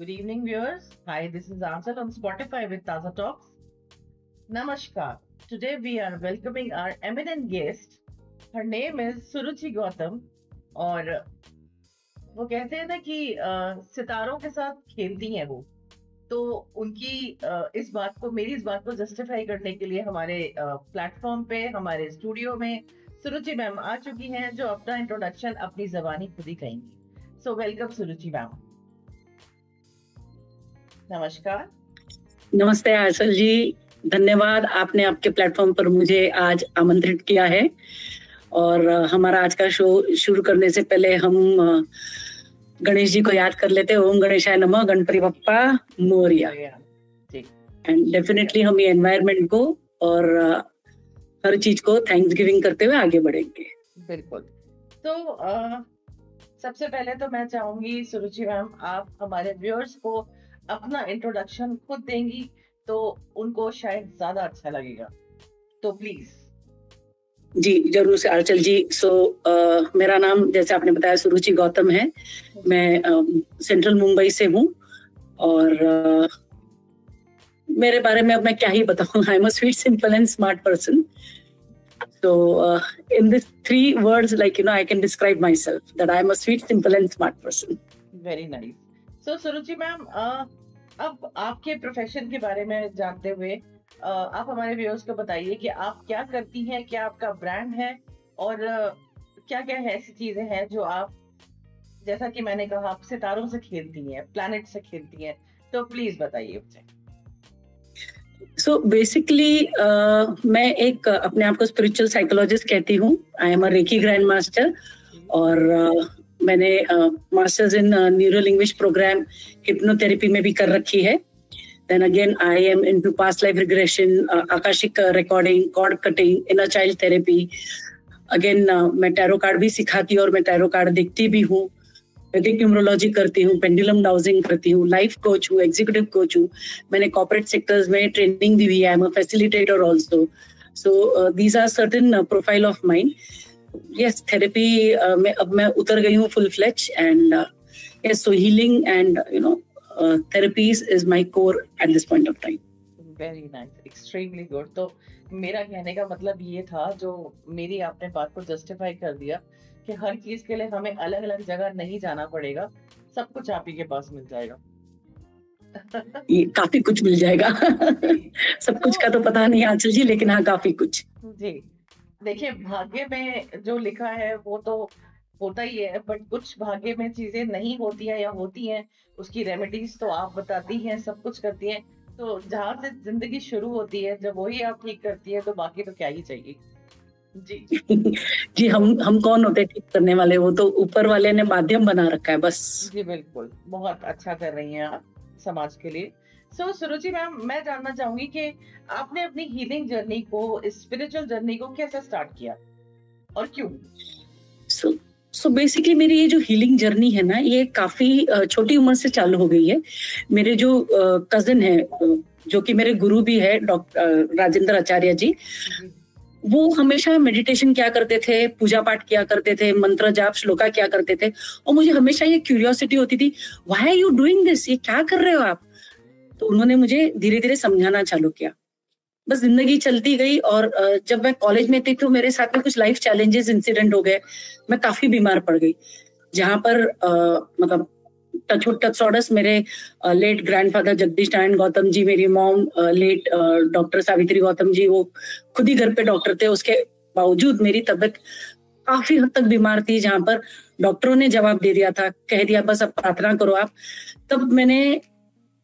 Good evening, viewers. Hi, this is Ansel on Spotify with Taza Talks. Namaskar. Today we are welcoming our eminent guest. Her name is Suruchi Gautam. और वो कहते हैं ना कि सितारों के साथ खेलती हैं वो, तो उनकी इस बात को, मेरी इस बात को जस्टिफाई करने के लिए हमारे प्लेटफॉर्म पे, हमारे स्टूडियो में सुरुचि मैम आ चुकी हैं, जो अपना इंट्रोडक्शन अपनी जबानी खुद ही कहेंगी. सो वेलकम सुरुचि मैम. नमस्कार. नमस्ते आंचल जी, धन्यवाद. आपने आपके प्लेटफॉर्म पर मुझे आज आमंत्रित किया है और हमारा आज का शो शुरू करने से पहले हम गणेश जी को याद कर लेते हैं. ओम गणेशाय नमः, गणपति बप्पा मोरया. एंड डेफिनेटली हम ये एनवायरनमेंट को और हर चीज को थैंक्स गिविंग करते हुए आगे बढ़ेंगे. बिल्कुल. तो सबसे पहले तो मैं चाहूंगी सुरुचि मैम, आप हमारे व्यूअर्स को अपना इंट्रोडक्शन खुद देंगी तो उनको शायद ज्यादा अच्छा लगेगा, तो प्लीज. जी जरूर से आंचल जी. मेरा नाम जैसे आपने बताया सुरुचि गौतम है. मैं सेंट्रल मुंबई से हूँ और मेरे बारे में अब मैं क्या ही बताऊँ. आई am a sweet, simple and smart person. So in these 3 words, I can describe myself that I am a sweet, simple and smart person. Very nice. So Suruchi ma'am, अब आपके प्रोफेशन के बारे में जानते हुए आप हमारे व्यूअर्स को बताइए कि आप क्या करती हैं, क्या आपका ब्रांड है और क्या क्या ऐसी चीजें हैं जो आप, जैसा कि मैंने कहा, आप सितारों से खेलती हैं, प्लैनेट से खेलती हैं, तो प्लीज बताइए मुझे. So basically मैं एक अपने आप को स्पिरिचुअल साइकोलॉजिस्ट कहती हूँ. I am a reiki grand master और मैंने masters in neuro language program hypnotherapy में भी कर रखी है. Then again I am into past life regression, akashic recording, cord cutting, inner child therapy. Again मैं टैरो कार्ड भी सिखाती हूँ और मैं टैरो कार्ड देखती भी हूँ. वैदिक न्यूमरोलॉजी करती हूँ, पेंडुलम डाउजिंग करती हूँ, लाइफ कोच हूँ, एग्जीक्यूटिव कोच हूँ. मैंने कॉर्पोरेट सेक्टर्स में ट्रेनिंग दी हुई है. I am a facilitator also. So these are certain profile of mind. Yes, therapy में अब मैं उतर गई हूँ full fledge and yes, so healing and therapies is my core at this point of time. Very nice, extremely good. तो मेरा कहने का मतलब ये था, जो मेरी आपने बात को जस्टिफाई कर दिया कि हर चीज के लिए हमें अलग अलग जगह नहीं जाना पड़ेगा, सब कुछ आप ही के पास मिल जाएगा. ये काफी कुछ मिल जाएगा. सब कुछ का तो पता नहीं आंचल जी, लेकिन हाँ काफी कुछ. जी देखिए, भाग्य में जो लिखा है वो तो होता ही है, बट कुछ भाग्य में चीजें नहीं होती है या होती हैं, उसकी रेमेडीज तो आप बताती हैं, सब कुछ करती हैं. तो जहाँ से जिंदगी शुरू होती है, जब वही आप ठीक करती है, तो बाकी तो क्या ही चाहिए. जी जी, हम कौन होते ठीक करने वाले, वो तो ऊपर वाले ने माध्यम बना रखा है बस. जी बिल्कुल, बहुत अच्छा कर रही हैं आप समाज के लिए. सो सुरुचि मैम, मैं जानना चाहूंगी कि आपने अपनी हीलिंग जर्नी को, स्पिरिचुअल जर्नी को कैसे स्टार्ट किया और क्यों? सो बेसिकली मेरी ये जो हीलिंग जर्नी है ना, ये काफी छोटी उम्र से चालू हो गई है. मेरे जो कजिन है, जो कि मेरे गुरु भी है, डॉक्टर राजेंद्र आचार्य जी, वो हमेशा मेडिटेशन किया करते थे, पूजा पाठ किया करते थे, मंत्र जाप श्लोका किया करते थे. और मुझे हमेशा ये क्यूरियोसिटी होती थी, why are you doing this, ये क्या कर रहे हो आप. तो उन्होंने मुझे धीरे धीरे समझाना चालू किया. बस जिंदगी चलती गई और जब मैं कॉलेज में थी तो मेरे साथ में कुछ लाइफ चैलेंजेस इंसिडेंट हो गए. मैं काफी बीमार पड़ गई, जहां पर मतलब टचवुड मेरे लेट ग्रैंडफादर जगदीश नारायण गौतम जी, मेरी mom late doctor Savitri Gautam ji, वो खुद ही घर पे डॉक्टर थे. उसके बावजूद मेरी तबीयत काफी हद तक बीमार थी, जहां पर डॉक्टरों ने जवाब दे दिया था, कह दिया बस अब प्रार्थना करो आप. तब मैंने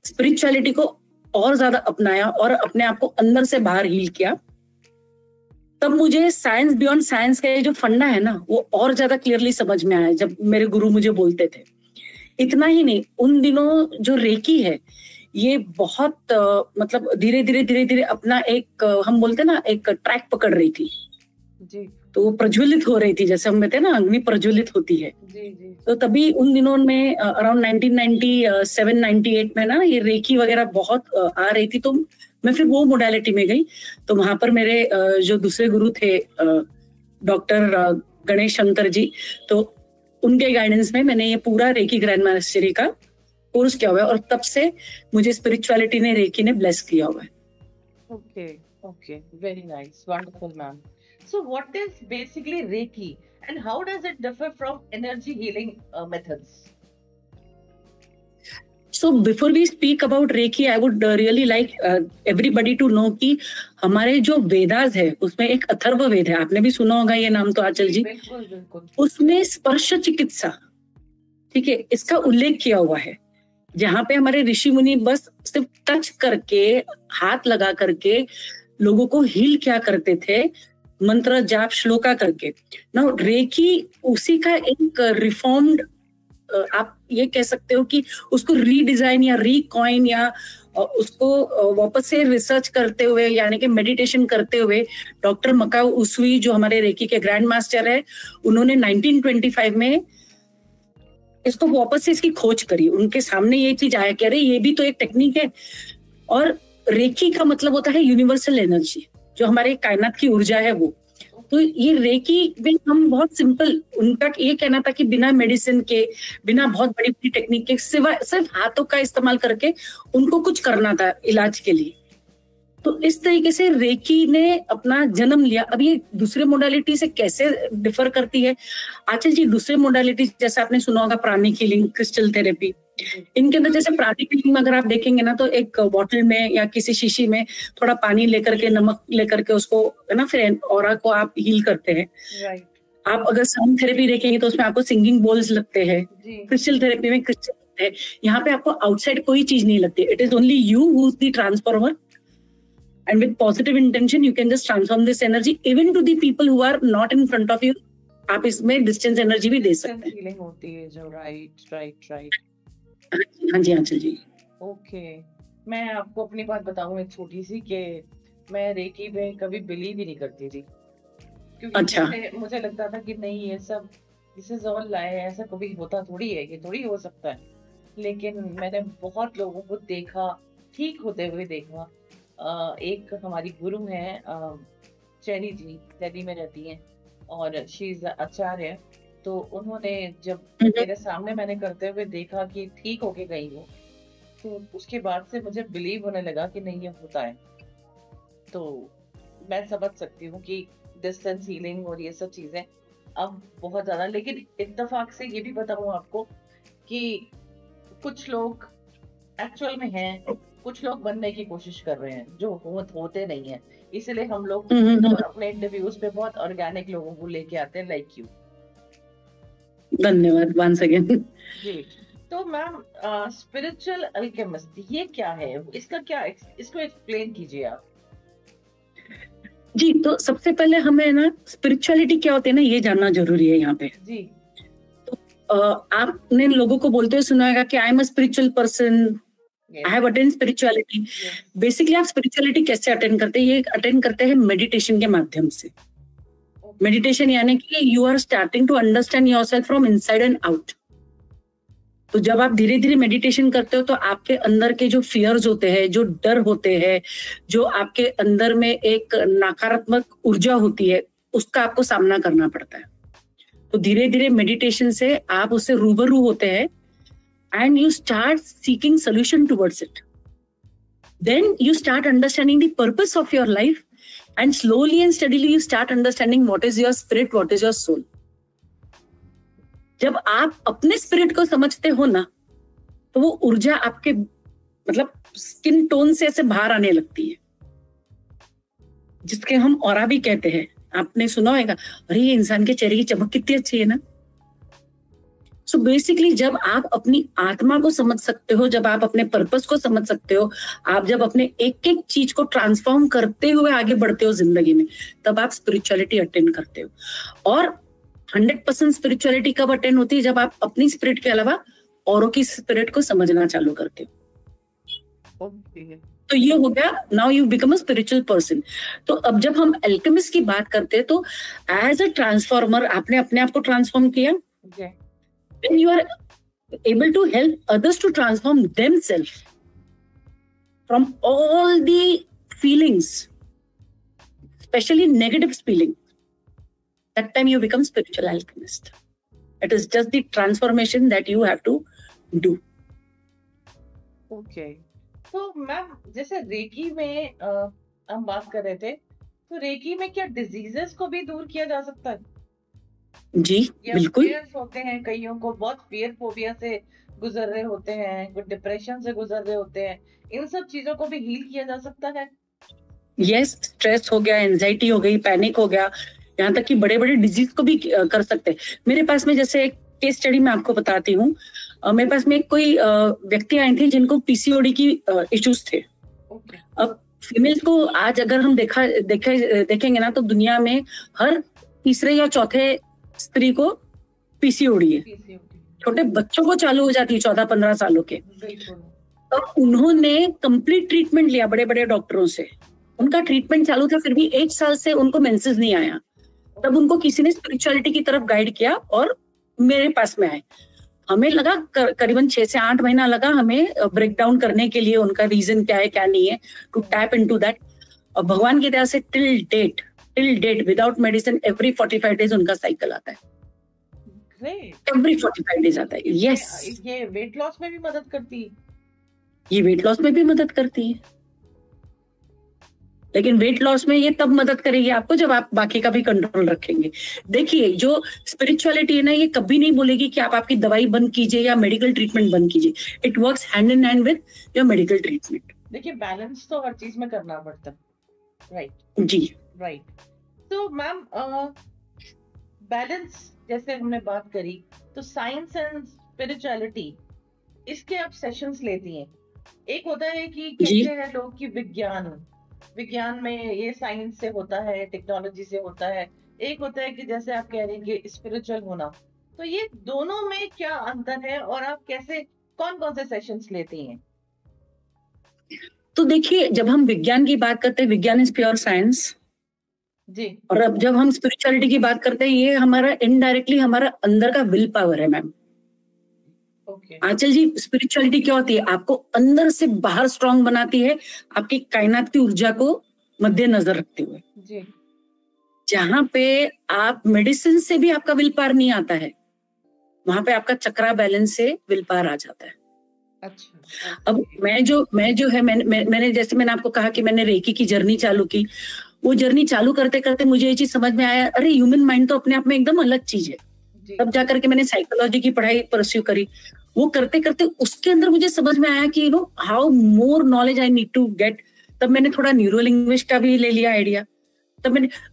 स्पिरिचुअलिटी को और ज्यादा अपनाया और अपने आप को अंदर से बाहर हील किया. तब मुझे साइंस बियॉन्ड साइंस का जो फंडा है ना, वो और ज्यादा क्लियरली समझ में आया जब मेरे गुरु मुझे बोलते थे. इतना ही नहीं, उन दिनों जो रेकी है, ये बहुत मतलब धीरे धीरे अपना एक हम बोलते ना, एक ट्रैक पकड़ रही थी जी. तो वो प्रज्वलित हो रही थी, जैसे हम कहते हैं ना अग्नि प्रज्वलित होती है. जी जी. तो तभी उन दिनों में अराउंड 1997-98 में ना ये रेकी वगैरह बहुत आ रही थी. तो मैं फिर वो मोडालिटी में गई. तो वहां पर मेरे जो दूसरे गुरु थे डॉक्टर गणेश शंकर जी, तो उनके गाइडेंस में मैंने ये पूरा रेकी ग्रैंड मास्टरी का कोर्स किया हुआ है, और तब से मुझे स्पिरिचुअलिटी ने, रेकी ने ब्लेस किया हुआ है। Okay, okay, very nice, wonderful, ma'am. So, what is basically Reiki, and how does it differ from energy healing methods? So before we speak about Reiki, I would really like everybody to know कि हमारे जो वेदास है उसमें एक अथर्व वेद है, आपने भी सुना होगा ये नाम तो आंचल जी। बिल्कुल बिल्कुल। उसमें स्पर्श चिकित्सा, ठीक है, इसका उल्लेख किया हुआ है, जहाँ पे हमारे ऋषि मुनि बस सिर्फ टच करके, हाथ लगा करके लोगों को हील किया करते थे, मंत्र जाप श्लोका करके। नाउ रेकी उसी का एक रिफॉर्म्ड, आप ये कह सकते हो कि उसको रीडिजाइन या रिकॉइन या उसको वापस से रिसर्च करते हुए, यानी कि मेडिटेशन करते हुए, डॉक्टर मकाओ उसुई जो हमारे रेकी के ग्रैंड मास्टर है, उन्होंने 1925 में इसको वापस से इसकी खोज करी। उनके सामने ये चीज आया कि अरे ये भी तो एक टेक्निक है। और रेकी का मतलब होता है यूनिवर्सल एनर्जी, जो हमारे कायनात की ऊर्जा है वो। तो ये रेकी में हम बहुत सिंपल, उनका ये कहना था कि बिना मेडिसिन के, बिना बहुत बड़ी बड़ी टेक्निक के, सिर्फ हाथों का इस्तेमाल करके उनको कुछ करना था इलाज के लिए। तो इस तरीके से रेकी ने अपना जन्म लिया। अब ये दूसरे मोडालिटी से कैसे डिफर करती है आचल जी? दूसरे मोडालिटी जैसे आपने सुना होगा प्राणिक हीलिंग, क्रिस्टल थेरेपी, इनके अंदर जैसे प्राणिक हीलिंग में अगर आप देखेंगे ना, तो एक बॉटल में या किसी शीशी में थोड़ा पानी लेकर के, नमक लेकर के उसको, है ना, फिर ऑरा को आप हील करते हैं। राइट। आप अगर साउंड थेरेपी देखेंगे तो उसमें आपको सिंगिंग बोल्स लगते हैं। क्रिस्टल थेरेपी में क्रिस्टल है, यहाँ पे आपको आउटसाइड कोई चीज नहीं लगती। It is only you who is the transformer, and with positive intention you can just transform this energy even to the people who are not in front of you. आप इसमें डिस्टेंस एनर्जी भी दे सकते हैं। Feeling होती है जो, right. हाँ जी आंचल जी। Okay, मैं आपको अपनी बात बताऊं एक छोटी सी, कि मैं रेकी में कभी बिलीव ही नहीं करती थी, क्योंकि अच्छा। मुझे लगता था कि नहीं, ये सब दिस इज ऑल लाई, ऐसा कभी होता थोड़ी है, ये थोड़ी हो सकता है। लेकिन मैंने बहुत लोगों को देखा, ठीक होते हुए देखा। एक हमारी गुरु हैं चेरी जी, दिल्ली में रहती हैं, और शी इज आचार्य। तो उन्होंने जब मेरे सामने मैंने करते हुए देखा कि ठीक होके गई वो, तो उसके बाद से मुझे बिलीव होने लगा कि नहीं, ये होता है। तो मैं समझ सकती हूँ कि डिस्टेंस हीलिंग और ये सब चीजें अब बहुत ज्यादा। लेकिन इत्तेफाक से ये भी बताऊँ आपको कि कुछ लोग एक्चुअल में हैं, कुछ लोग बनने की कोशिश कर रहे हैं जो होते नहीं है। इसलिए हम लोग तो अपने इंटरव्यूज पे बहुत ऑर्गेनिक लोगों को लेके आते हैं, लाइक यू। धन्यवाद वंस अगेन जी। तो मैम, स्पिरिचुअल अल्केमिस्ट ये क्या है, इसका क्या, इसको एक्सप्लेन कीजिए आप। जी, तो सबसे पहले हमें ना स्पिरिचुअलिटी क्या होती है ना, ये जानना जरूरी है यहाँ पे जी। तो आपने लोगों को बोलते हुए सुना होगा कि आई am a spiritual person, I have attend spirituality. Basically आप स्पिरिचुअलिटी कैसे अटेंड करते हैं? ये अटेंड करते हैं मेडिटेशन के माध्यम से। मेडिटेशन यानी कि you are starting to understand yourself from inside and out. तो जब आप धीरे धीरे मेडिटेशन करते हो तो आपके अंदर के जो फियर्स होते हैं, जो डर होते हैं, जो आपके अंदर में एक नकारात्मक ऊर्जा होती है, उसका आपको सामना करना पड़ता है। तो धीरे धीरे मेडिटेशन से आप उससे रूबरू होते हैं and you start seeking solution towards it. Then you start understanding the purpose of your life, and slowly and steadily you start understanding what is your spirit, what is your soul. जब आप अपने spirit को समझते हो ना, तो वो ऊर्जा आपके मतलब स्किन टोन से ऐसे बाहर आने लगती है, जिसके हम ऑरा भी कहते हैं। आपने सुना होगा, अरे ये इंसान के चेहरे की चमक कितनी अच्छी है ना। सो बेसिकली जब आप अपनी आत्मा को समझ सकते हो, जब आप अपने पर्पस को समझ सकते हो, आप जब अपने एक एक चीज को ट्रांसफॉर्म करते हुए आगे बढ़ते हो जिंदगी में, तब आप स्पिरिचुअलिटी अटेंड करते हो। और 100% स्पिरिचुअलिटी कब अटेंड होती है? जब आप अपनी स्पिरिट के अलावा औरों की स्पिरिट को समझना चालू करते हो। तो ये हो गया, now you become a spiritual person. तो अब जब हम एल्केमिस्ट की बात करते हैं, तो एज अ ट्रांसफॉर्मर आपने अपने आप को ट्रांसफॉर्म किया। When you are able to help others to transform themselves from all the feelings, especially negative feelings, that time you become spiritual alchemist. It is just the transformation that you have to do. Okay. तो ma'am जैसे recce में हम बात कर रहे थे, तो recce में क्या डिजीजेस को भी दूर किया जा सकता है? जी या बिल्कुल। फियर्स होते हैं, कईयों को बहुत फियर फोबिया से गुजर रहे होते हैं, कुछ डिप्रेशन से गुजर रहे होते हैं, इन सब चीजों को भी हील किया जा सकता है? यस, स्ट्रेस हो गया, एंजाइटी हो गई, पैनिक हो गया, यहाँ तक कि बड़े बड़े डिजीज को भी कर सकते हैं। मेरे पास में जैसे एक केस स्टडी मैं आपको बताती हूँ। मेरे पास में कोई व्यक्ति आए थे जिनको पीसीओडी की इश्यूज थे। ओके। अब फीमेल्स को आज अगर हम देखेंगे ना, तो दुनिया में हर तीसरे या चौथे स्त्री को पीसीओडी है। पीसीओडी छोटे बच्चों को चालू हो जाती है 14-15 सालों के। बिल्कुल। और उन्होंने कंप्लीट ट्रीटमेंट लिया बड़े बड़े डॉक्टरों से, उनका ट्रीटमेंट चालू था, फिर भी 1 साल से उनको मेंसेस नहीं आया। तब उनको किसी ने स्पिरिचुअलिटी की तरफ गाइड किया और मेरे पास में आए। हमें लगा करीबन 6 से 8 महीना लगा हमें ब्रेक डाउन करने के लिए उनका रीजन क्या है क्या नहीं है, टू टैप इनटू दैट। और भगवान की दया से till date without medicine every 45 days उनका साइकिल आता है। ग्रेट। एवरी 45 डेज आता है। यस, ये वेट लॉस में भी मदद करती है? ये वेट लॉस में भी मदद करती है, लेकिन वेट लॉस में ये तब मदद करेगी आपको जब आप बाकी का भी कंट्रोल रखेंगे। देखिए, जो स्पिरिचुअलिटी है ना, ये कभी नहीं बोलेगी कि आप आपकी दवाई बंद कीजिए या मेडिकल ट्रीटमेंट बंद कीजिए। It works hand in hand with your medical treatment. देखिए, बैलेंस तो हर चीज में करना पड़ता है, राइट? जी राइट। तो मैम बैलेंस जैसे हमने बात करी, तो साइंस एंड स्पिरिचुअलिटी, इसके आप सेशंस लेती हैं। एक होता है कि जी कहते हैं लोग कि विज्ञान में ये साइंस से होता है, टेक्नोलॉजी से होता है। एक होता है कि जैसे आप कह रहे हैं कि स्पिरिचुअल होना। तो ये दोनों में क्या अंतर है और आप कैसे, कौन कौन से सेशंस लेती हैं? तो देखिए, जब हम विज्ञान की बात करते हैं, विज्ञान इज प्योर साइंस। जी। और अब जब हम स्पिरिचुअलिटी की बात करते हैं, ये हमारा इनडायरेक्टली हमारा अंदर का विल पावर है मैम। ओके। आंचल जी, स्पिरिचुअलिटी क्या होती है? आपको अंदर से बाहर स्ट्रांग बनाती है, आपकी कायनात की ऊर्जा को मद्देनजर रखते हुए। जी। जहां पे आप मेडिसिन से भी आपका विल पावर नहीं आता है, वहां पे आपका चक्रा बैलेंस से विल पावर आ जाता है। अच्छा। अब मैं जो है मैंने जैसे मैंने आपको कहा कि मैंने रेकी की जर्नी चालू की। वो जर्नी चालू करते करते मुझे ये चीज समझ में आया, अरे ह्यूमन माइंड तो अपने आप में एकदम अलग चीज है। जी। तब जाकर के मैंने साइकोलॉजी की पढ़ाई परस्यू करी। वो करते करते उसके अंदर मुझे समझ में आया कि how more knowledge I need to get. तब मैंने थोड़ा न्यूरो लिंग्विस्ट का भी ले लिया आइडिया।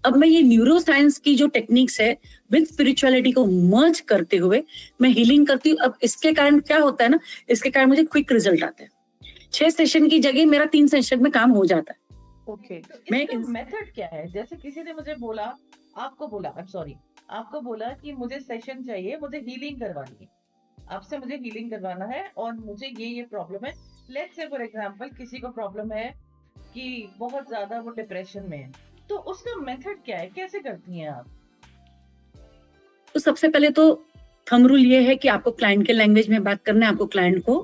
अब मैं ये न्यूरो साइंस की जो टेक्निक्स है विद स्पिरिचुअलिटी को मर्ज करते हुए मैं हीलिंग करती हूँ। अब इसके कारण क्या होता है ना, इसके कारण मुझे क्विक रिजल्ट आते हैं। 6 सेशन की जगह मेरा 3 सेशन में काम हो जाता है। ओके। मैं इसका मेथड क्या है? जैसे किसी ने मुझे बोला, आपको बोला कि मुझे सेशन चाहिए, मुझे हीलिंग करवानी है, आपसे मुझे हीलिंग करवाना है और मुझे ये प्रॉब्लम है। लेट्स से फॉर एग्जांपल किसी को प्रॉब्लम है कि बहुत ज्यादा वो डिप्रेशन में है, तो उसका मेथड क्या है, कैसे करती हैं आप? तो सबसे पहले तो थंब रूल ये है कि आपको क्लाइंट के लैंग्वेज में बात करना है, आपको क्लाइंट को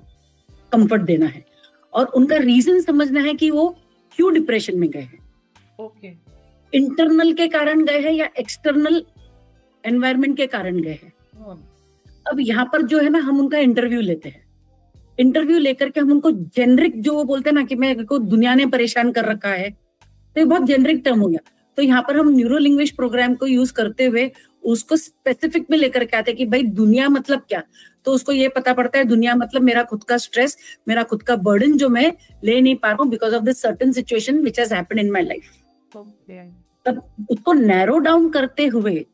कंफर्ट देना है और उनका रीजन समझना है कि वो क्यों डिप्रेशन में गए हैं। ओके। इंटरनल के कारण गए हैं या एक्सटर्नल एनवायरनमेंट के कारण गए हैं। अब यहाँ पर जो है ना, हम उनका इंटरव्यू लेते हैं। इंटरव्यू लेकर के हम उनको जेनरिक, जो वो बोलते हैं ना कि मेरे को दुनिया ने परेशान कर रखा है, तो ये बहुत जेनरिक टर्म हो गया। तो यहाँ पर हम न्यूरो लिंग्विस्ट प्रोग्राम को यूज करते हुए उसको स्पेसिफिक में लेकर के आते हैं कि भाई दुनिया मतलब क्या। तो उसको ये पता पड़ता है, दुनिया मतलब मेरा खुद का स्ट्रेस, मेरा खुद का बर्डन जो मैं ले नहीं पा रहा हूँ because of this certain situation which has happened in my life. तब उसको नैरो डाउन करते हुए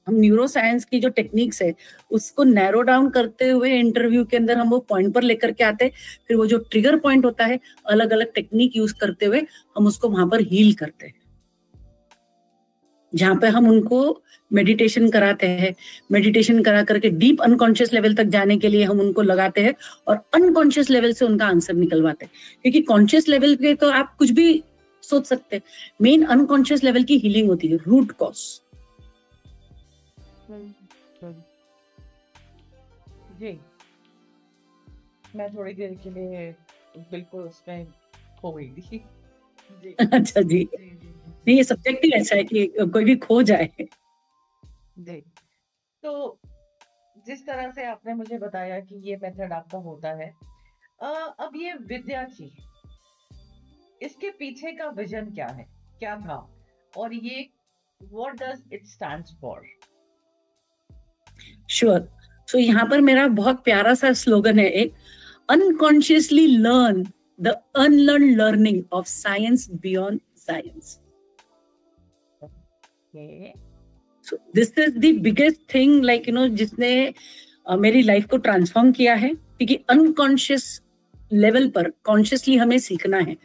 हम न्यूरो साइंस की जो टेक्निक्स है उसको नैरो डाउन करते हुए इंटरव्यू के अंदर हम वो पॉइंट पर लेकर के आते हैं। फिर वो जो ट्रिगर पॉइंट होता है, अलग अलग टेक्निक यूज करते हुए हम उसको वहां पर हील करते हैं। जहां पे हम उनको मेडिटेशन कराते हैं, मेडिटेशन करा करके डीप अनकॉन्शियस लेवल तक जाने के लिए हम उनको लगाते हैं और अनकॉन्शियस लेवल से उनका आंसर निकलवाते हैं। क्योंकि कॉन्शियस लेवल पे तो आप कुछ भी सोच सकते हैं, मेन अनकॉन्शियस लेवल की हीलिंग होती है, रूट कॉज। जी। मैं थोड़ी देर के लिए बिल्कुल उसमें खो गई थी। जी। अच्छा जी, नहीं ये सब्जेक्ट ही ऐसा है कि कोई भी खो जाए। जी। तो जिस तरह से आपने मुझे बताया कि ये मेथड आपका होता है, अब ये विद्यार्थी, इसके पीछे का विजन क्या है, क्या था, और ये what does it stands for? Sure. तो यहाँ पर मेरा बहुत प्यारा सा स्लोगन है एक, unconsciously learn the unlearn learning of science beyond science. So this is the biggest thing, like जिसने मेरी लाइफ को ट्रांसफॉर्म किया है, क्योंकि अनकॉन्शियस लेवल पर कॉन्शियसली हमें सीखना है,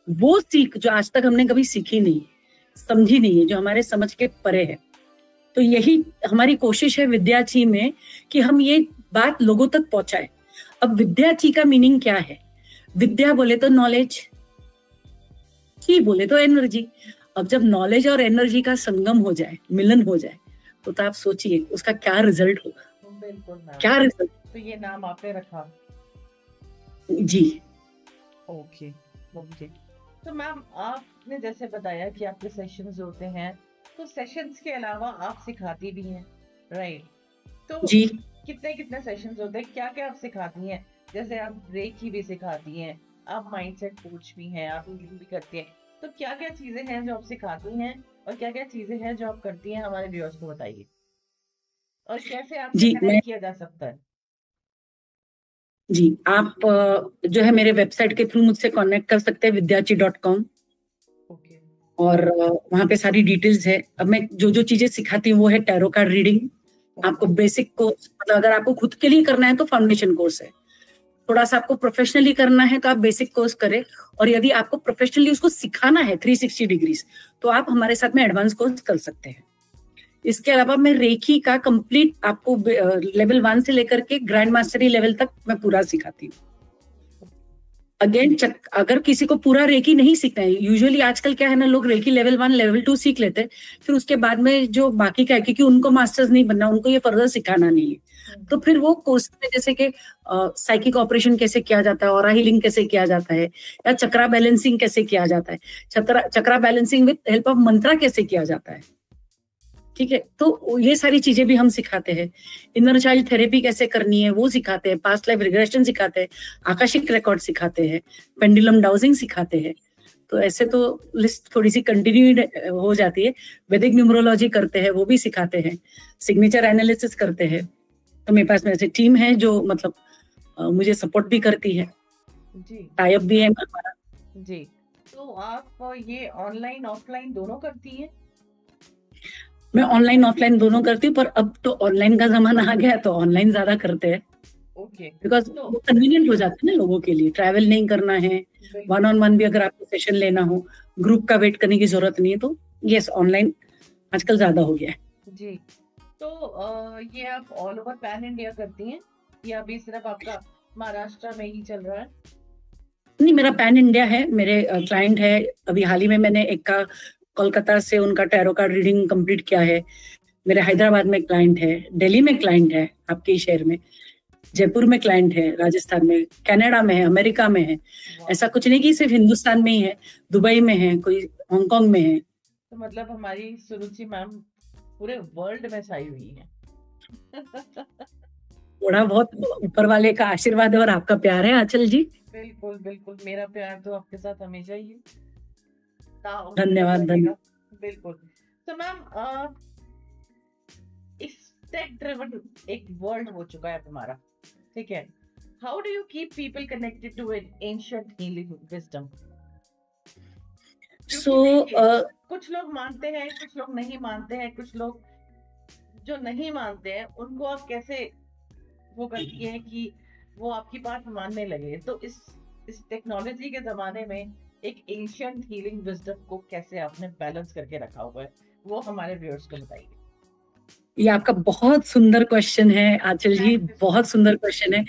वो सीख जो आज तक हमने कभी सीखी नहीं है, समझी नहीं है, जो हमारे समझ के परे है। तो यही हमारी कोशिश है विद्यार्थी में कि हम ये बात लोगों तक पहुंचाए। अब विद्यार्थी का मीनिंग क्या है? विद्या बोले तो नॉलेज, ही बोले तो एनर्जी। अब जब नॉलेज और एनर्जी का संगम हो जाए, मिलन हो जाए, तो आप सोचिए उसका क्या रिजल्ट होगा। बिल्कुल मैम, क्या रिजल्ट। तो ये नाम आपने रखा जी। Okay okay. तो मैम आपने जैसे बताया कि आपके सेशंस होते हैं, तो सेशंस के अलावा आप सिखाती भी हैं, राइट? तो जी, कितने कितने सेशंस होते हैं, क्या क्या आप सिखाती हैं? जैसे आप रेकी भी सिखाती हैं, आप माइंडसेट कोच भी हैं, आप हीलिंग भी करती हैं, तो क्या क्या चीजें हैं जो आप सिखाती हैं और क्या क्या चीजें हैं जो आप करती हैं, हमारे व्यूअर्स को बताइए, और कैसे आपसे कनेक्ट किया जा सकता है? जी, आप जो है मेरे वेबसाइट के थ्रू मुझसे कनेक्ट कर सकते हैं, vidyarchi.com, और वहाँ पे सारी डिटेल्स है। अब मैं जो जो चीजें सिखाती हूँ वो है टैरो कार्ड रीडिंग, आपको बेसिक कोर्स, मतलब अगर आपको खुद के लिए करना है तो फाउंडेशन कोर्स है, थोड़ा सा आपको प्रोफेशनली करना है तो आप बेसिक कोर्स करें, और यदि आपको प्रोफेशनली उसको सिखाना है 360 डिग्रीज तो आप हमारे साथ में एडवांस कोर्स कर सकते हैं। इसके अलावा मैं रेकी का कंप्लीट आपको लेवल 1 से लेकर के ग्रैंड मास्टरी लेवल तक मैं पूरा सिखाती हूँ। अगेन अगर किसी को पूरा रेकी नहीं सीखना है, यूजुअली आजकल क्या है ना, लोग रेकी लेवल 1 लेवल 2 सीख लेते हैं, फिर उसके बाद में जो बाकी का है, क्योंकि उनको मास्टर्स नहीं बनना, उनको ये फर्दर सिखाना नहीं है, तो फिर वो कोर्स में जैसे कि साइकिक ऑपरेशन कैसे किया जाता है, ऑरा हीलिंग कैसे किया जाता है, या चक्रा बैलेंसिंग कैसे किया जाता है, चक्रा बैलेंसिंग विद हेल्प ऑफ मंत्रा कैसे किया जाता है, ठीक है, तो ये सारी चीजें भी हम सिखाते हैं। इनर चाइल्ड थेरेपी कैसे करनी है वो सिखाते हैं, पास्ट लाइफ रिग्रेशन सिखाते हैं, आकाशिक रिकॉर्ड सिखाते हैं, पेंडुलम डाउजिंग सिखाते हैं। तो ऐसे तो लिस्ट थोड़ी सी कंटिन्यू हो जाती है। वैदिक न्यूमरोलॉजी करते हैं, वो भी सिखाते हैं, सिग्नेचर एनालिसिस करते हैं। तो मेरे पास में ऐसे टीम है जो मतलब मुझे सपोर्ट भी करती है, टाई अप भी है हमारा। जी, तो आप ये ऑनलाइन ऑफलाइन दोनों करती हैं? मैं ऑनलाइन ऑफलाइन दोनों करती हूँ, पर अब तो ऑनलाइन का जमाना आ गया तो ऑनलाइन ज्यादा करते हैं, बिकॉज वो कन्वीनियंट हो जाता है ना लोगों के लिए, ट्रैवल नहीं करना है, 1-on-1 भी अगर आपको सेशन लेना हो, ग्रुप का वेट करने की जरूरत नहीं है, तो यस ऑनलाइन आजकल ज्यादा हो गया है। जी, तो ये आप ऑल ओवर पैन इंडिया करती हैं या अभी सिर्फ आपका महाराष्ट्र में ही चल रहा है? नहीं, मेरा पैन इंडिया है, मेरे क्लाइंट है। अभी हाल ही में मैंने एक का कोलकाता से उनका टैरो कार्ड रीडिंग कंप्लीट किया है। मेरे हैदराबाद में क्लाइंट है, दिल्ली में क्लाइंट है, आपके शहर में, जयपुर में क्लाइंट है, राजस्थान में, कनाडा में है, अमेरिका में है। ऐसा कुछ नहीं कि सिर्फ हिंदुस्तान में ही है, दुबई में है, कोई हांगकांग में है। तो मतलब हमारी सुरुचि मैम पूरे वर्ल्ड में छाई हुई है। थोड़ा बहुत ऊपर वाले का आशीर्वाद और आपका प्यार है आंचल जी। बिल्कुल बिल्कुल, मेरा प्यार तो आपके साथ हमेशा ही है। धन्यवाद धन्यवाद। बिल्कुल। तो मैम इस टेक ड्रिवन एक वर्ल्ड हो चुका है हमारा, ठीक है, how do you keep people connected to an ancient healing wisdom? कुछ लोग मानते हैं, कुछ लोग नहीं मानते हैं, कुछ लोग जो नहीं मानते हैं उनको आप कैसे वो करती हैं कि वो आपकी बात मानने लगे? तो इस टेक्नोलॉजी के जमाने में एक एंशिएंट हीलिंग विजडम को कैसे आपने बैलेंस करके रखा हुआ है, वो हमारे व्यूअर्स को बताइए। ये आपका बहुत सुंदर क्वेश्चन है आंचल जी, बहुत सुंदर क्वेश्चन है।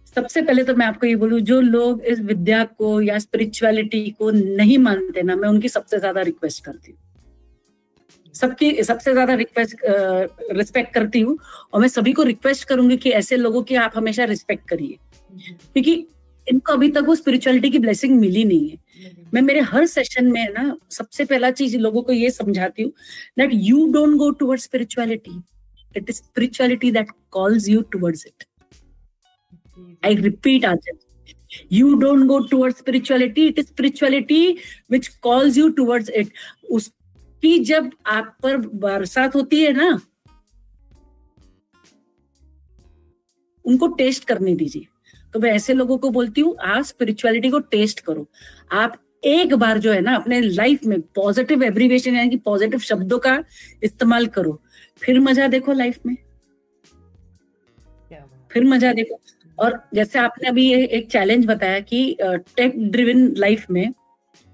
सबसे पहले तो मैं आपको ये बोलूं, जो लोग इस विद्या को या स्पिरिचुअलिटी को नहीं मानते ना, मैं उनकी सबसे ज्यादा रिक्वेस्ट करती हूँ, सबकी सबसे ज्यादा रिस्पेक्ट करती हूँ, और मैं सभी को रिक्वेस्ट करूंगी कि ऐसे लोगों की आप हमेशा रिस्पेक्ट करिए, क्योंकि इनको अभी तक वो स्पिरिचुअलिटी की ब्लेसिंग मिली नहीं है। मैं मेरे हर सेशन में ना सबसे पहला चीज लोगों को ये समझाती हूँ that you don't go towards spirituality, it is spirituality that calls you towards it. I repeat Aanchal, You don't go towards spirituality, it is spirituality which calls you towards it. उसकी जब आप पर बरसात होती है ना, उनको टेस्ट करने दीजिए। तो मैं ऐसे लोगों को बोलती हूँ, आप स्पिरिचुअलिटी को टेस्ट करो। आप एक बार जो है ना अपने लाइफ में पॉजिटिव एब्रीवेशन यानी कि पॉजिटिव शब्दों का इस्तेमाल करो, फिर मजा देखो लाइफ में, फिर मजा देखो। और जैसे आपने अभी एक चैलेंज बताया कि टेक ड्रिवन लाइफ में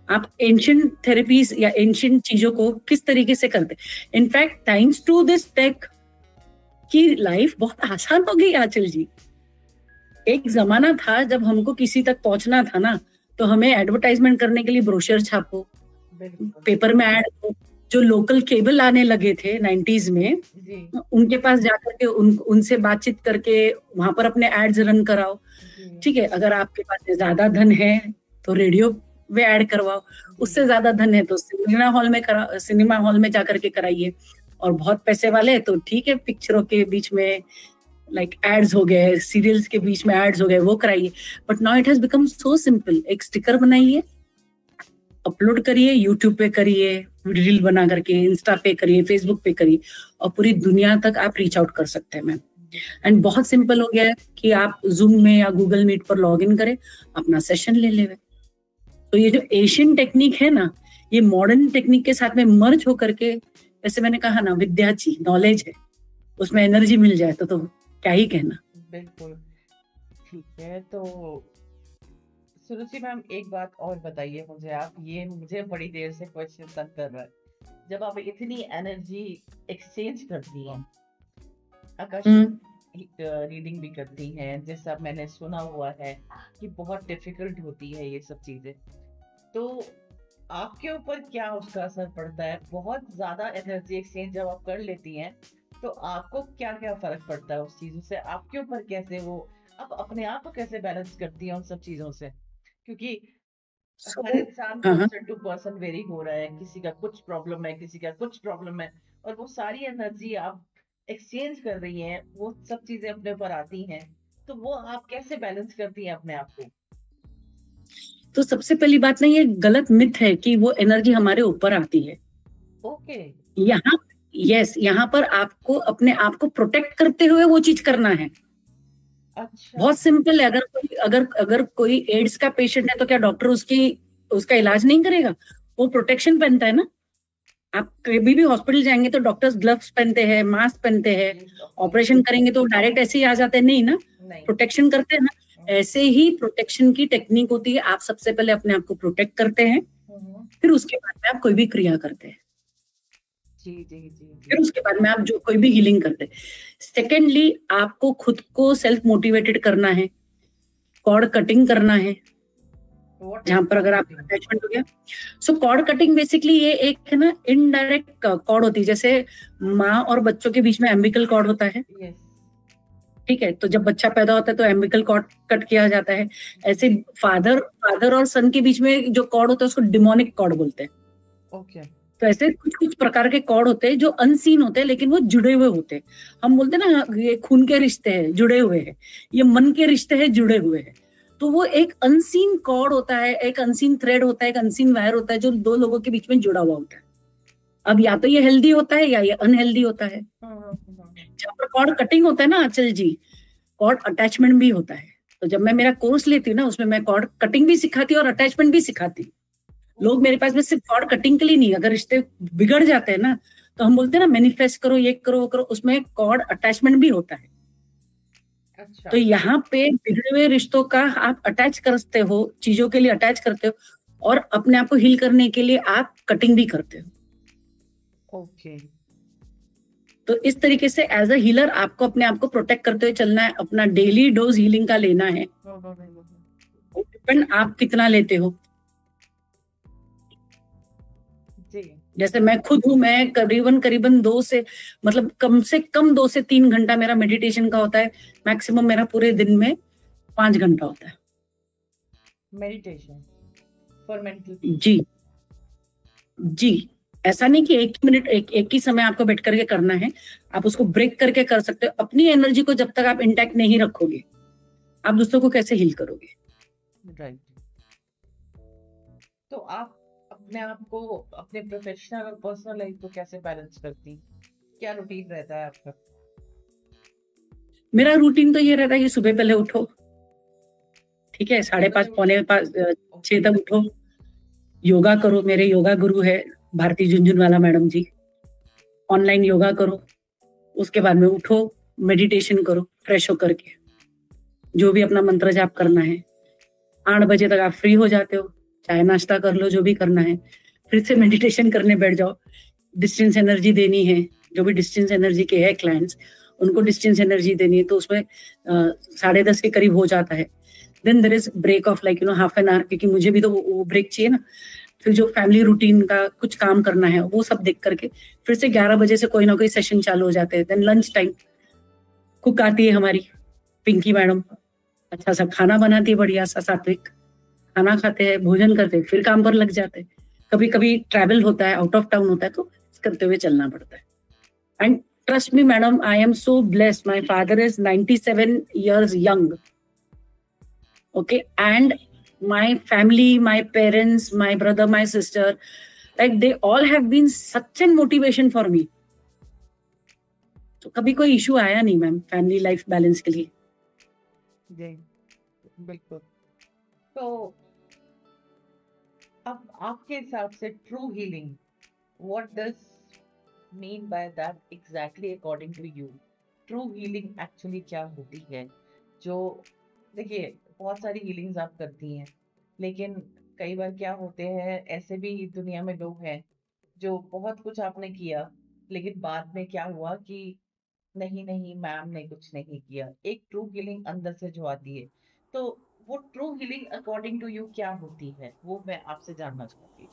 आप एंशिएंट थेरेपीज या एंशिएंट चीजों को किस तरीके से करते। In fact thanks to this tech की लाइफ बहुत आसान हो गई आंचल जी। एक जमाना था जब हमको किसी तक पहुंचना था ना, तो हमें एडवर्टाइजमेंट करने के लिए ब्रोशर छापो, पेपर में ऐड हो। जो लोकल केबल आने लगे थे 90s में, उनके पास जाकर के उनसे बातचीत करके वहां पर अपने एड्स रन कराओ। ठीक है, अगर आपके पास ज्यादा धन है तो रेडियो में ऐड करवाओ, उससे ज्यादा धन है तो सिनेमा हॉल में जाकर के कराइए, और बहुत पैसे वाले हैं तो ठीक है, पिक्चरों के बीच में लाइक एड्स हो गए, सीरियल्स के बीच में एड्स हो गए, वो कराइए। But now it has become so simple. एक स्टिकर बनाइए, अपलोड करिए, यूट्यूब पे करिए, रील बना करके इंस्टा पे करिए, फेसबुक पे करिए, और पूरी दुनिया तक आप रीच आउट कर सकते हैं मैम। एंड बहुत सिंपल हो गया है कि आप जूम में या गूगल मीट पर लॉग इन करें, अपना सेशन ले लेवे। तो ये जो एशियन टेक्निक है ना, ये मॉडर्न टेक्निक के साथ में मर्ज होकर के, जैसे मैंने कहा ना, विद्या जी नॉलेज है, उसमें एनर्जी मिल जाए तो क्या ही कहना। बिल्कुल ठीक है। तो सुरुचि मैम एक बात और बताइए मुझे, आप ये मुझे बड़ी देर से क्वेश्चन तक कर रहा है, जब आप इतनी एनर्जी एक्सचेंज करती हैं, आकाश रीडिंग भी करती हैं, जैसा मैंने सुना हुआ है कि बहुत डिफिकल्ट होती है ये सब चीजें, तो आपके ऊपर क्या उसका असर पड़ता है? बहुत ज्यादा एनर्जी एक्सचेंज जब आप कर लेती हैं तो आपको क्या क्या फर्क पड़ता है उस चीजों से? आपके ऊपर कैसे वो, आप अपने आप को कैसे बैलेंस करती हैं उन सब चीजों से? क्योंकि हर इंसान पर्सन टू पर्सन वेरी हो रहा है, किसी का कुछ प्रॉब्लम है, किसी का कुछ प्रॉब्लम है, और वो सारी एनर्जी आप एक्सचेंज कर रही हैं, वो सब चीजें अपने ऊपर आती हैं, तो वो आप कैसे बैलेंस करती हैं अपने आप को? तो सबसे पहली बात ना, ये गलत मिथ है कि वो एनर्जी हमारे ऊपर आती है। ओके। यहाँ पर आपको अपने आप को प्रोटेक्ट करते हुए वो चीज करना है। अच्छा। बहुत सिंपल है। अगर कोई एड्स का पेशेंट है तो क्या डॉक्टर उसका इलाज नहीं करेगा? वो प्रोटेक्शन पहनता है ना। आप कभी भी हॉस्पिटल जाएंगे तो डॉक्टर्स ग्लव्स पहनते हैं, मास्क पहनते हैं। ऑपरेशन करेंगे तो डायरेक्ट ऐसे ही आ जाते हैं नहीं ना, प्रोटेक्शन करते हैं ना। ऐसे ही प्रोटेक्शन की टेक्निक होती है। आप सबसे पहले अपने आप को प्रोटेक्ट करते हैं, फिर उसके बाद में आप कोई भी क्रिया करते हैं। फिर उसके बाद में आप जो कोई भी हीलिंग करते हैं। सेकेंडली, आपको खुद को सेल्फ मोटिवेटेड करना है, कॉर्ड कटिंग करना है, जहां पर अगर आप अटैचमेंट हो गया। सो कॉर्ड कटिंग बेसिकली ये एक है ना इनडायरेक्ट कॉर्ड होती है। जैसे माँ और बच्चों के बीच में एम्बिकल कॉर्ड होता है, ठीक है, तो जब बच्चा पैदा होता है तो एम्बिकल कॉर्ड कट किया जाता है। ऐसे फादर और सन के बीच में जो कॉर्ड होता है उसको डिमोनिक कॉर्ड बोलते हैं। ओके। तो ऐसे कुछ प्रकार के कॉर्ड होते हैं जो अनसीन होते हैं लेकिन वो जुड़े हुए होते हैं। हम बोलते हैं ना, ये खून के रिश्ते हैं, जुड़े हुए हैं, ये मन के रिश्ते हैं, जुड़े हुए हैं। तो वो एक अनसीन कॉर्ड होता है, एक अनसीन थ्रेड होता है, एक अनसीन वायर होता है जो दो लोगों के बीच में जुड़ा हुआ होता है। अब या तो ये हेल्दी होता है या ये अनहेल्दी होता है। जहाँ पर कॉर्ड कटिंग होता है ना आंचल जी, कॉर्ड अटैचमेंट भी होता है। तो जब मैं मेरा कोर्स लेती हूँ ना, उसमें मैं कॉर्ड कटिंग भी सिखाती हूँ और अटैचमेंट भी सिखाती हूँ। लोग मेरे पास में सिर्फ कॉर्ड कटिंग के लिए नहीं, अगर रिश्ते बिगड़ जाते हैं ना तो हम बोलते हैं ना मैनिफेस्ट करो, ये करो, वो करो, उसमें कॉर्ड अटैचमेंट भी होता है। अच्छा। तो यहाँ पे बिगड़े हुए रिश्तों का आप अटैच करते हो, चीजों के लिए अटैच करते हो, और अपने आप को हील करने के लिए आप कटिंग भी करते हो। ओके। तो इस तरीके से एज अ हीलर आपको अपने आप को प्रोटेक्ट करते हुए चलना है। अपना डेली डोज हीलिंग का लेना है। डिपेंड आप कितना लेते हो। जैसे मैं खुद हूँ, मैं करीबन 2 से मतलब कम से कम 2 से 3 घंटा मेरा मेडिटेशन का होता है। मैक्सिमम मेरा पूरे दिन में 5 घंटा होता है मेडिटेशन फॉर मेंटल। जी, ऐसा नहीं कि एक मिनट एक ही समय आपको बैठ करके करना है। आप उसको ब्रेक करके कर सकते हो। अपनी एनर्जी को जब तक आप इंटैक्ट नहीं रखोगे, आप दूसरों को कैसे हील करोगे? राइट। तो आप अपने आप को, अपने प्रोफेशनल और पर्सनल लाइफ को कैसे बैलेंस करती? क्या रूटीन रहता है आपका? मेरा रूटीन तो ये रहता है कि सुबह पहले उठो, ठीक है, 5:30 5:45 6 तक उठो, योगा करो। मेरे योगा गुरु है भारती झुंझुनवाला मैडम जी। ऑनलाइन योगा करो, उसके बाद में उठो, मेडिटेशन करो फ्रेश होकर के, जो भी अपना मंत्र जाप करना है। 8 बजे तक आप फ्री हो जाते हो, चाय नाश्ता कर लो, जो भी करना है, फिर से मेडिटेशन करने बैठ जाओ। डिस्टेंस एनर्जी देनी है, जो भी डिस्टेंस एनर्जी के है क्लाइंट्स, उनको डिस्टेंस एनर्जी देनी है, तो उसमें 10:30 के करीब हो जाता है। Then there is break of like half an hour, क्योंकि मुझे भी तो वो ब्रेक चाहिए ना। फिर जो फैमिली रूटीन का कुछ काम करना है वो सब देख करके फिर से 11 बजे से कोई ना कोई सेशन चालू हो जाते हैं। देन लंच टाइम, कुक आती है हमारी पिंकी मैडम, अच्छा सा खाना बनाती है, बढ़िया सा सात्विक खाना खाते हैं, भोजन करते हैं, फिर काम पर लग जाते हैं। कभी कभी ट्रैवल होता है, आउट ऑफ टाउन होता है, तो करते हुए चलना पड़ता है। And trust me madam, I am so blessed, my father is 97 years young, okay, and my family, my parents, my brother, my sister, like they all have been such a motivation for me. तो कभी कोई issue आया नहीं ma'am family life balance के लिए। जी बिल्कुल। तो अब आपके हिसाब से true healing, what does mean by that exactly according to you? True healing actually क्या होती है? जो देखिए, बहुत सारी हीलिंग्स आप करती हैं, लेकिन कई बार क्या होते हैं, ऐसे भी दुनिया में लोग हैं जो बहुत कुछ आपने किया, लेकिन बाद में क्या हुआ कि नहीं नहीं मैम ने कुछ नहीं किया। एक ट्रू हीलिंग अंदर से जो आती है, तो वो true healing according to you क्या होती है, वो मैं आपसे जानना चाहती हूँ।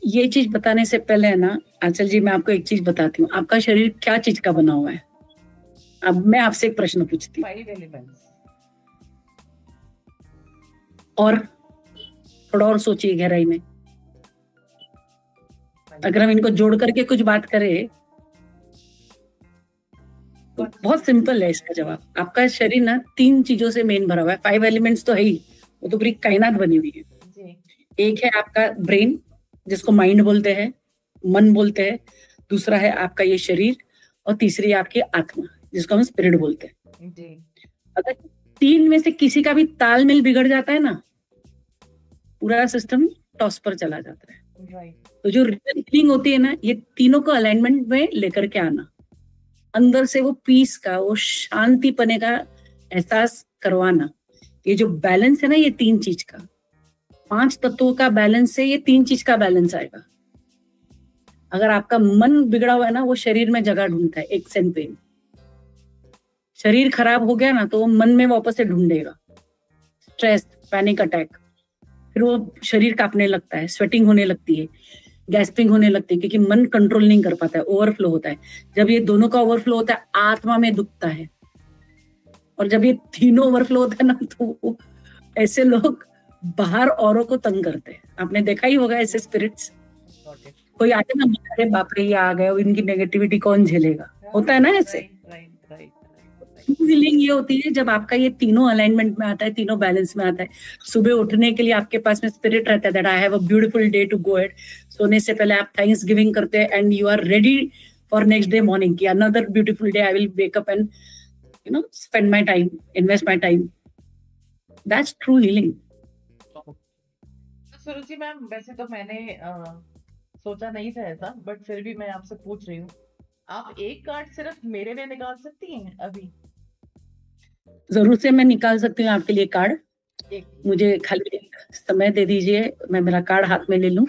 ये चीज बताने से पहले है ना आंचल जी, मैं आपको एक चीज बताती हूँ। आपका शरीर क्या चीज का बना हुआ है? अब मैं आपसे एक प्रश्न पूछती हूँ। 5 एलिमेंट्स। और थोड़ा और सोचिए गहराई में, अगर हम इनको जोड़ करके कुछ बात करें तो बहुत सिंपल है इसका जवाब। आपका शरीर ना 3 चीजों से मेन भरा हुआ है। 5 एलिमेंट्स तो है ही, वो तो पूरी कायनात बनी हुई है जी। एक है आपका ब्रेन, जिसको माइंड बोलते हैं, मन बोलते हैं। दूसरा है आपका ये शरीर, और तीसरी है आपकी आत्मा, जिसको हम स्पिरिट बोलते हैं जी। अगर 3 में से किसी का भी तालमेल बिगड़ जाता है ना, पूरा सिस्टम टॉस पर चला जाता है। तो जो रियल हीलिंग होती है ना, ये तीनों को अलाइनमेंट में लेकर के आना, अंदर से वो पीस का, वो शांति पने का एहसास करवाना। ये जो बैलेंस है ना, ये 3 चीज का, 5 तत्वों का बैलेंस से ये 3 चीज का बैलेंस आएगा। अगर आपका मन बिगड़ा हुआ है ना, वो शरीर में जगह ढूंढता है, एक सेंट पेन। शरीर खराब हो गया ना, तो वो मन में वापस से ढूंढेगा। स्ट्रेस, पैनिक अटैक, फिर वो शरीर कांपने लगता है, स्वेटिंग होने लगती है, गैस्पिंग होने लगती है, क्योंकि मन कंट्रोल नहीं कर पाता है, ओवरफ्लो होता है। जब ये दोनों का ओवरफ्लो होता है, आत्मा में दुखता है। और जब ये तीनों ओवरफ्लो होता है ना, तो ऐसे लोग बाहर औरों को तंग करते हैं। आपने देखा ही होगा ऐसे स्पिरिट्स, कोई आते ना, अरे बाप रे ये आ गए, इनकी नेगेटिविटी कौन झेलेगा, होता है ना ऐसे। हीलिंग ये होती है जब आपका ये तीनों अलाइनमेंट में आता है, तीनों बैलेंस में आता है। सुबह उठने के लिए आपके पास में स्पिरिट रहता है that I have a beautiful day to go ahead. सोने से पहले आप थैंक्स गिविंग करते हैं and you are ready for next day morning की another beautiful day, I will wake up and spend my time, invest my time. That's true healing. Suruchi ma'am, वैसे तो मैंने सोचा नहीं था ऐसा, बट फिर भी मैं आपसे पूछ रही हूँ, आप एक कार्ड सिर्फ मेरे लिए निकाल सकती हैं अभी? जरूर से मैं निकाल सकती हूँ आपके लिए कार्ड। मुझे खाली समय दे दीजिए, मैं मेरा कार्ड हाथ में ले लूं।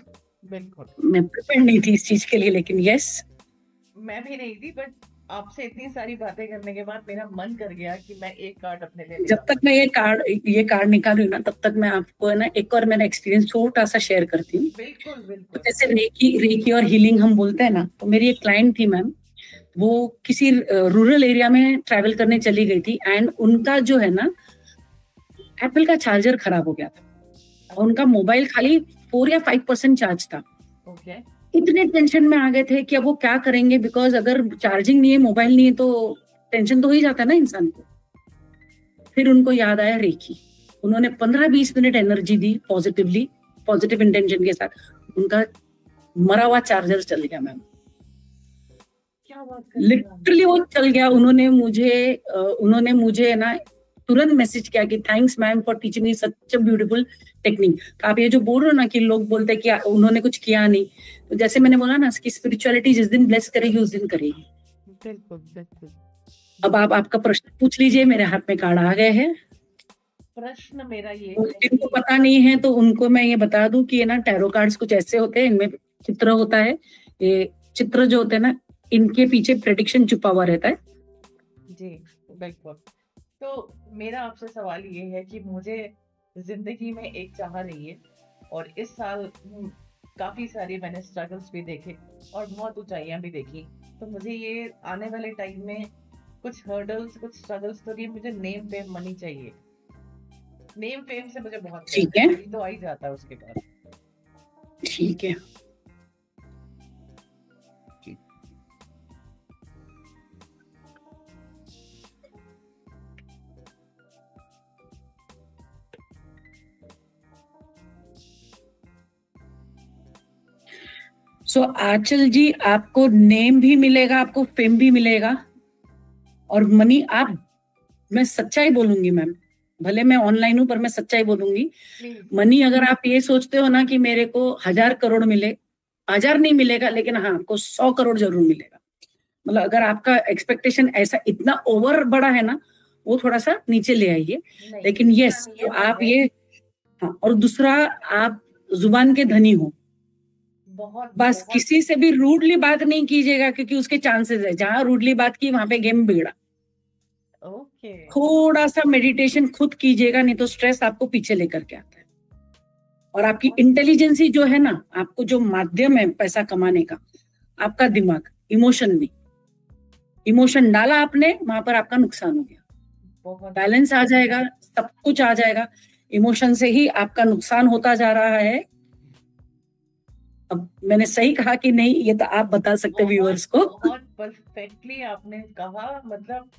बिल्कुल। मैं प्रिपेयर नहीं थी इस चीज के लिए, लेकिन यस, मैं भी नहीं थी, बट आपसे इतनी सारी बातें करने के बाद मेरा मन कर गया कि मैं एक कार्ड अपने लिए। जब तक मैं ये कार्ड निकालूं ना, तब तक मैं आपको है ना एक और मेरा एक्सपीरियंस छोटा सा शेयर करती हूँ। बिल्कुल बिल्कुल। तो जैसे रेकी और हीलिंग हम बोलते हैं ना, तो मेरी एक क्लाइंट थी मैम, वो किसी रूरल एरिया में ट्रैवल करने चली गई थी, एंड उनका जो है ना एप्पल का चार्जर खराब हो गया था, और उनका मोबाइल खाली 4 या 5% चार्ज था। ओके। इतने टेंशन में आ गए थे कि अब वो क्या करेंगे, बिकॉज अगर चार्जिंग नहीं है, मोबाइल नहीं है, तो टेंशन तो हो ही जाता है ना इंसान को। फिर उनको याद आया रेकी, उन्होंने 15-20 मिनट एनर्जी दी पॉजिटिवली, पॉजिटिव इंटेंशन के साथ, उनका मरा हुआ चार्जर चल गया मैम, क्या बात कर रहे हैं? लिटरली वो चल गया। उन्होंने मुझे ना तुरंत मैसेज किया कि thanks ma'am for teaching me such a beautiful technique. आप ये जो बोल रहे हो ना कि लोग बोलते हैं कि उन्होंने कुछ किया नहीं, तो जैसे मैंने बोला ना कि स्पिरिचुअलिटी जिस दिन ब्लेस करेगी उस दिन करेगी। बिल्कुल बिल्कुल। अब आप आपका प्रश्न पूछ लीजिए, मेरे हाथ में कार्ड आ गए हैं। प्रश्न मेरा ये तो है जिनको पता नहीं है तो उनको मैं ये बता दूं कि ये ना टैरो कार्ड्स कुछ ऐसे होते हैं, इनमें चित्र होता है, ये चित्र जो होते हैं ना इनके पीछे प्रेडिक्शन छुपा हुआ रहता है। जी बिल्कुल। तो मेरा आपसे सवाल ये है कि मुझे जिंदगी में एक चाह रही है, और इस साल काफी सारी मैंने स्ट्रगल्स भी देखे और बहुत ऊंचाइयां भी देखी, तो मुझे ये आने वाले टाइम में कुछ हर्डल्स, कुछ स्ट्रगल्स तो नहीं, मुझे नेम फेम मनी चाहिए। नेम फेम से मुझे बहुत ठीक है, तो आ ही जाता है उसके बाद। ठीक है। सो आंचल जी, आपको नेम भी मिलेगा, आपको फेम भी मिलेगा, और मनी आप, मैं सच्चाई बोलूंगी मैम, भले मैं ऑनलाइन हूं पर मैं सच्चाई बोलूंगी। मनी अगर आप ये सोचते हो ना कि मेरे को 1000 करोड़ मिले, 1000 नहीं मिलेगा, लेकिन हाँ आपको 100 करोड़ जरूर मिलेगा। मतलब अगर आपका एक्सपेक्टेशन ऐसा इतना ओवर बड़ा है ना, वो थोड़ा सा नीचे ले आइए। लेकिन यस, तो आप ये, हाँ, और दूसरा आप जुबान के धनी हो, बस किसी से भी रूडली बात नहीं कीजिएगा, क्योंकि उसके चांसेस है, जहां रूडली बात की वहां पे गेम बिगड़ा। थोड़ा सा मेडिटेशन खुद कीजिएगा, नहीं तो स्ट्रेस आपको पीछे लेकर के आता है। और आपकी इंटेलिजेंसी जो है ना, आपको जो माध्यम है पैसा कमाने का, आपका दिमाग, इमोशन नहीं, इमोशन डाला आपने, वहां पर आपका नुकसान हो गया। बैलेंस आ जाएगा, सब कुछ आ जाएगा, इमोशन से ही आपका नुकसान होता जा रहा है। अब मैंने सही कहा कि नहीं, ये तो आप बता सकते व्यूअर्स को। बहुत परफेक्टली आपने कहा, मतलब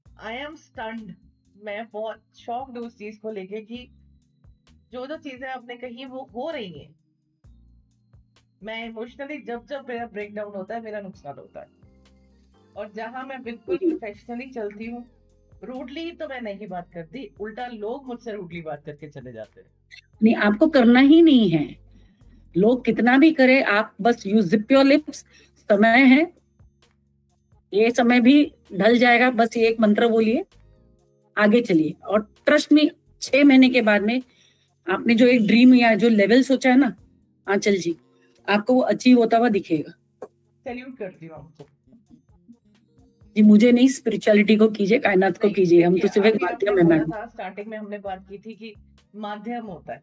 आई एम स्टन्ड, मैं बहुत शॉक्ड हूँ उस चीज को लेके कि जो जो चीजें आपने कही वो हो रही हैं। मैं इमोशनली जब मेरा ब्रेक डाउन होता है, मेरा नुकसान होता है, और जहां मैं बिल्कुल प्रोफेशनली चलती हूँ, रूडली तो मैं नहीं बात करती, उल्टा लोग मुझसे रूडली बात करके चले जाते हैं। नहीं, आपको करना ही नहीं है, लोग कितना भी करे, आप बस यू जिप योर लिप्स। समय है, ये समय भी ढल जाएगा, बस ये एक मंत्र बोलिए, आगे चलिए, और ट्रस्ट में 6 महीने के बाद में आपने जो एक ड्रीम या जो लेवल सोचा है ना आंचल जी, आपको वो अचीव होता हुआ दिखेगा। सैल्यूट करती हूँ आपको जी। मुझे नहीं, स्पिरिचुअलिटी को कीजिए, कायनात को कीजिए, हम तो सिर्फ एक माध्यम है मैम। स्टार्टिंग में हमने बात की थी कि माध्यम होता है,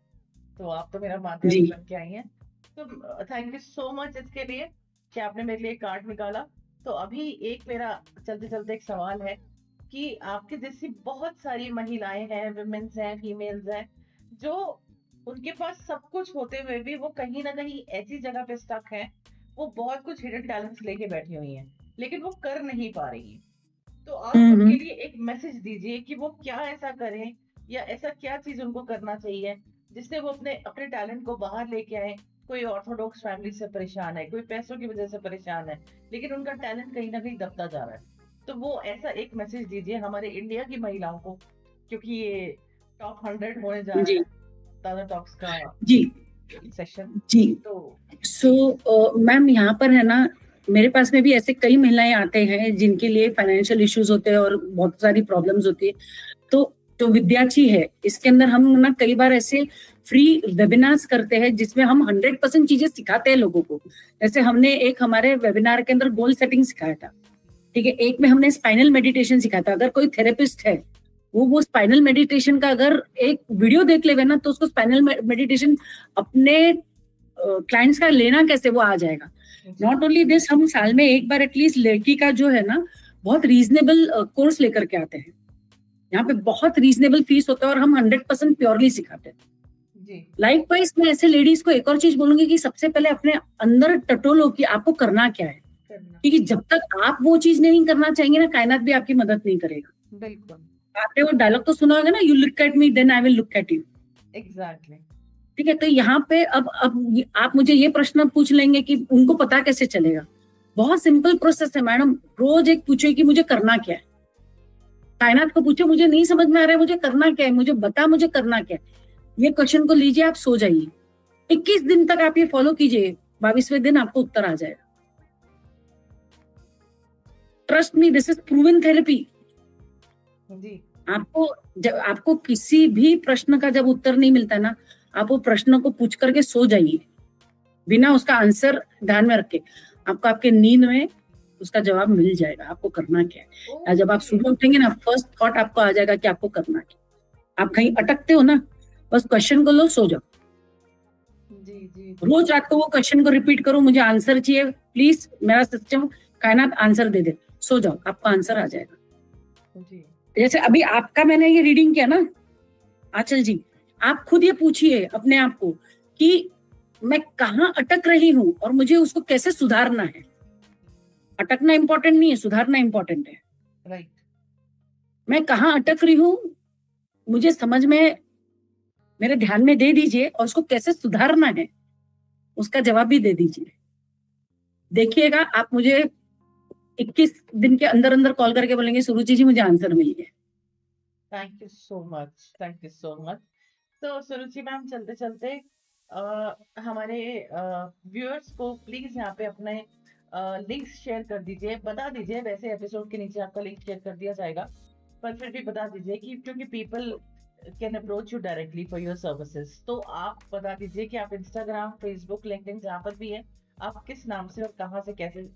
तो आप तो मेरा माध्यम बन के आई हैं। तो थैंक यू सो मच इसके लिए कि आपने मेरे लिए कार्ड निकाला। तो अभी एक मेरा चलते चलते एक सवाल है कि आपके जैसी बहुत सारी महिलाएं हैं, विमेन्स हैं, फीमेल्स हैं, जो उनके पास सब कुछ होते हुए भी वो कहीं ना कहीं ऐसी जगह पे स्टक हैं, वो बहुत कुछ हिडन टैलेंट्स लेके बैठी हुई हैं, लेकिन वो कर नहीं पा रही है। तो आप उनके लिए एक मैसेज दीजिए कि वो क्या ऐसा करें, या ऐसा क्या चीज उनको करना चाहिए जिससे वो अपने टैलेंट को बाहर लेके आए। कोई ऑर्थोडॉक्स फैमिली से परेशान है, कोई पैसों की वजह से परेशान है, लेकिन उनका टैलेंट कहीं ना कहीं दबता जा रहा है, तो वो ऐसा एक मैसेज दीजिए हमारे इंडिया की महिलाओं को, क्योंकि ये टॉप 100 होने जा रहा है ताजा टॉक्स का जी सेशन जी। तो मैम यहाँ पर है ना, मेरे पास में भी ऐसे कई महिलाएं आते हैं जिनके लिए फाइनेंशियल इश्यूज होते हैं और बहुत सारी प्रॉब्लम्स होती है। तो जो विद्यार्थी है, इसके अंदर हम ना कई बार ऐसे फ्री वेबिनार्स करते हैं जिसमें हम 100% चीजें सिखाते हैं लोगों को। जैसे हमने एक हमारे वेबिनार के अंदर गोल सेटिंग सिखाया था, ठीक है, एक में हमने स्पाइनल मेडिटेशन सिखाया था। अगर कोई थेरेपिस्ट है, वो स्पाइनल मेडिटेशन का अगर एक वीडियो देख लेवे ना, तो उसको स्पाइनल मेडिटेशन अपने क्लाइंट्स का लेना कैसे वो आ जाएगा। नॉट ओनली दिस, हम साल में एक बार एटलीस्ट लड़की का जो है ना बहुत रीजनेबल कोर्स लेकर के आते हैं। यहाँ पे बहुत रीजनेबल फीस होता है और हम 100% प्योरली सिखाते हैं। लाइकवाइज मैं ऐसे लेडीज को एक और चीज बोलूंगी कि सबसे पहले अपने अंदर टटोलो कि आपको करना क्या है, क्योंकि जब तक आप वो चीज नहीं करना चाहेंगे ना, कायनात भी आपकी मदद नहीं करेगा। बिल्कुल। आपने वो डायलॉग तो सुना होगा ना, you look at me then I will look at you. Exactly. ठीक है, तो यहाँ पे अब आप मुझे ये प्रश्न पूछ लेंगे कि उनको पता कैसे चलेगा। बहुत सिंपल प्रोसेस है मैडम। रोज एक पूछे कि मुझे करना क्या है। कायनात को पूछो मुझे नहीं समझ में आ रहा है, मुझे करना क्या है, मुझे बता मुझे करना क्या है। ये क्वेश्चन को लीजिए, आप सो जाइए, 21 दिन तक आप ये फॉलो कीजिए, 22वें दिन आपको उत्तर आ जाएगा। Trust me, this is proven therapy. जी। आपको किसी भी प्रश्न का जब उत्तर नहीं मिलता ना, आप वो प्रश्न को पूछ करके सो जाइए, बिना उसका आंसर ध्यान में रखे। आपको आपके नींद में उसका जवाब मिल जाएगा, आपको करना क्या है। जब आप सुबह उठेंगे ना, फर्स्ट थॉट आपको आ जाएगा कि आपको करना क्या। आप कहीं अटकते हो ना, बस क्वेश्चन को लो, सो जाओ। जी। रोज रात को वो क्वेश्चन को रिपीट करो, मुझे आंसर चाहिए प्लीज, मेरा सिस्टम कायनात आंसर दे दे। सो जाओ, आपको आंसर आ जाएगा। जी। जैसे अभी आपका मैंने ये रीडिंग किया ना आंचल जी, आप खुद ये पूछिए अपने आप को कि मैं कहाँ अटक रही हूँ और मुझे उसको कैसे सुधारना है। अटकना इंपॉर्टेंट नहीं है, सुधारना इंपॉर्टेंट है। राइट। मैं कहाँ अटक रही हूँ, मुझे समझ में, मेरे ध्यान में दे दीजिए, और उसको कैसे सुधारना है उसका जवाब भी दे दीजिए। देखिएगा आप मुझे 21 दिन के अंदर अंदर कॉल करके बोलेंगे सुरुचि जी मुझे आंसर मिल गया। Thank you so much, thank you so much. तो सुरुचि मैम, चलते चलते हमारे व्यूअर्स को प्लीज यहाँ पे अपने लिंक्स शेयर कर दीजिए, बता दीजिए। वैसे एपिसोड के नीचे आपका लिंक शेयर कर दिया जाएगा, पर फिर भी बता दीजिए कि क्योंकि people can approach you directly for your services, तो आप बता दीजिए कि आप इंस्टाग्राम, फेसबुक, लिंक्डइन जहाँ पर भी है, आप किस नाम से और कहाँ से कैसे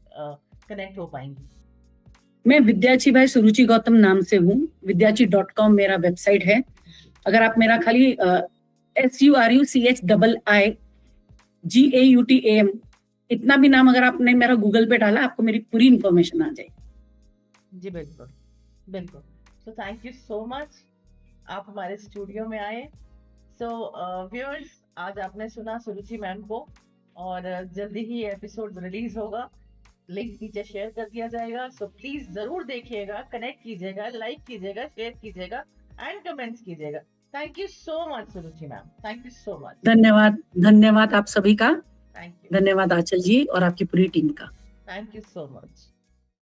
कनेक्ट हो पाएंगे। मैं विद्याची भाई सुरुचि गौतम नाम से हूँ। विद्याची.com मेरा वेबसाइट है। अगर आप मेरा खाली SURUCHIIGAUTAM इतना भी नाम अगर आपने मेरा गूगल पे डाला, आपको मेरी पूरी इंफॉर्मेशन आ जाएगी। जी बिल्कुल बिल्कुल। So thank you so much, आप हमारे स्टूडियो में आए। सो व्यूअर्स, आज आपने सुना सुरुचि मैम को, और जल्दी ही एपिसोड रिलीज होगा, लिंक नीचे शेयर कर दिया जाएगा। सो प्लीज जरूर देखिएगा, कनेक्ट कीजिएगा, लाइक कीजिएगा, शेयर कीजिएगा एंड कमेंट्स कीजिएगा। Thank you so much Suruchi ma'am, thank you so much. धन्यवाद, धन्यवाद आप सभी का। Thank you. धन्यवाद आंचल जी और आपकी पूरी टीम का। Thank you so much.